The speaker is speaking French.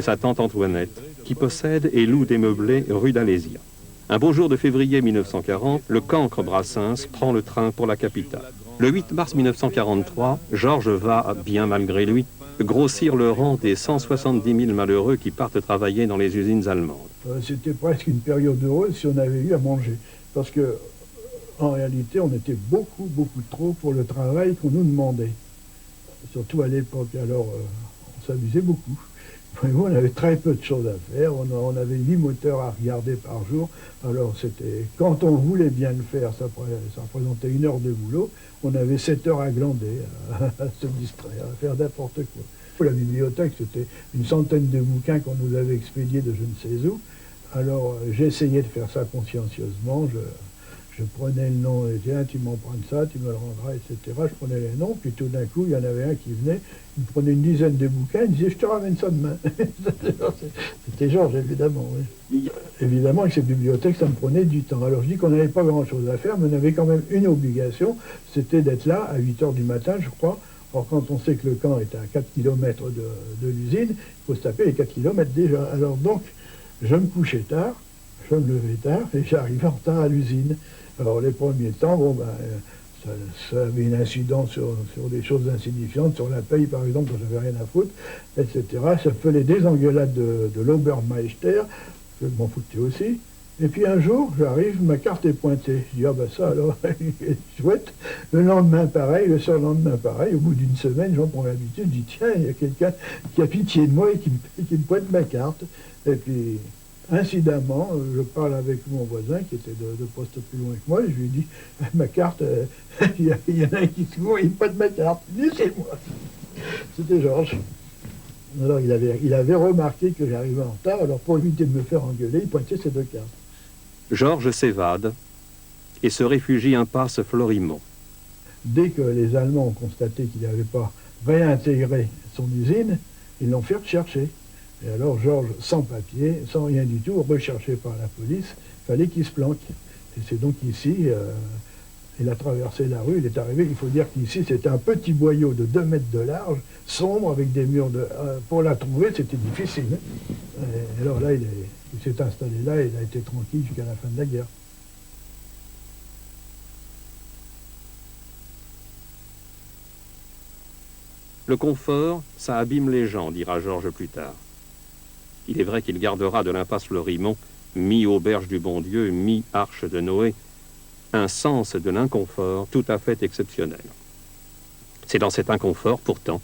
Sa tante Antoinette, qui possède et loue des meublés rue d'Alésia. Un beau jour de février 1940, le cancre Brassens prend le train pour la capitale. Le 8 mars 1943, Georges va, bien malgré lui, grossir le rang des 170 000 malheureux qui partent travailler dans les usines allemandes. C'était presque une période heureuse si on avait eu à manger. Parce que, en réalité, on était beaucoup trop pour le travail qu'on nous demandait. Surtout à l'époque. Alors, on s'amusait beaucoup. On avait très peu de choses à faire, on avait 8 moteurs à regarder par jour, alors c'était, quand on voulait bien le faire, ça représentait 1 heure de boulot, on avait 7 heures à glander, à se distraire, à faire n'importe quoi. La bibliothèque, c'était une centaine de bouquins qu'on nous avait expédiés de je ne sais où, alors j'essayais de faire ça consciencieusement, je prenais le nom, et tiens, tu m'empruntes ça, tu me le rendras, etc. Je prenais les noms, puis tout d'un coup, il y en avait un qui venait, il prenait une dizaine de bouquins, il disait, je te ramène ça demain. C'était Georges, évidemment. Oui. Évidemment, avec cette bibliothèque, ça me prenait du temps. Alors je dis qu'on n'avait pas grand-chose à faire, mais on avait quand même une obligation, c'était d'être là à 8 heures du matin, je crois. Or, quand on sait que le camp est à 4 km de l'usine, il faut se taper les 4 km déjà. Alors donc, je me couchais tard, je me levais tard, et j'arrivais en retard à l'usine. Alors les premiers temps, bon, ça avait une incidence sur des choses insignifiantes, sur la paye par exemple, dont j'avais rien à foutre, etc. Ça faisait des engueulades de l'Obermeister, je m'en foutais aussi. Et puis un jour, j'arrive, ma carte est pointée. Je dis, ah ben ça alors, chouette. Le lendemain pareil, le surlendemain pareil, au bout d'une semaine, j'en prends l'habitude, je dis, tiens, il y a quelqu'un qui a pitié de moi et qui me pointe ma carte. Et puis, incidemment, je parle avec mon voisin qui était de poste plus loin que moi, et je lui dis, ma carte, il y en a un qui se voit, il me pointe ma carte. Il dit, c'est moi. C'était Georges. Alors il avait remarqué que j'arrivais en retard, alors pour éviter de me faire engueuler, il pointait ses 2 cartes. Georges s'évade et se réfugie impasse Florimont. Dès que les Allemands ont constaté qu'il n'avait pas réintégré son usine, ils l'ont fait rechercher. Et alors Georges, sans papier, sans rien du tout, recherché par la police, il fallait qu'il se planque. Et c'est donc ici, il a traversé la rue, il est arrivé, il faut dire qu'ici c'était un petit boyau de 2 mètres de large, sombre, avec des murs de... pour la trouver, c'était difficile. Hein. Et alors là, il s'est installé là, et il a été tranquille jusqu'à la fin de la guerre. Le confort, ça abîme les gens, dira Georges plus tard. Il est vrai qu'il gardera de l'impasse Florimont, mi-auberge du bon Dieu, mi-arche de Noé, un sens de l'inconfort tout à fait exceptionnel. C'est dans cet inconfort, pourtant,